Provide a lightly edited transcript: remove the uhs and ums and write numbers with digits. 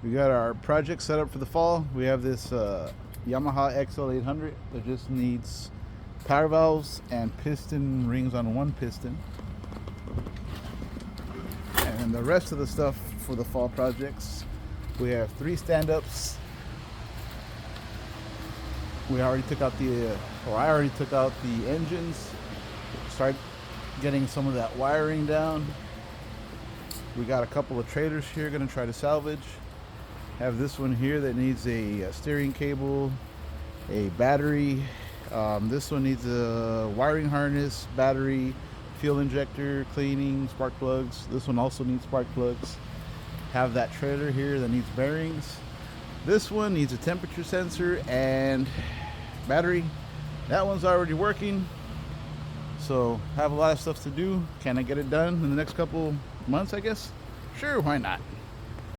We got our project set up for the fall. We have this Yamaha XL800 that just needs power valves and piston rings on one piston. And the rest of the stuff for the fall projects, we have 3 stand-ups. We already took out I already took out the engines. Start getting some of that wiring down. We got a couple of trailers here gonna try to salvage. Have this one here that needs a steering cable, a battery. This one needs a wiring harness, battery, fuel injector, cleaning, spark plugs. This one also needs spark plugs. Have that trailer here that needs bearings. This one needs a temperature sensor and battery. That one's already working. So have a lot of stuff to do. Can I get it done in the next couple months, I guess? Sure, why not?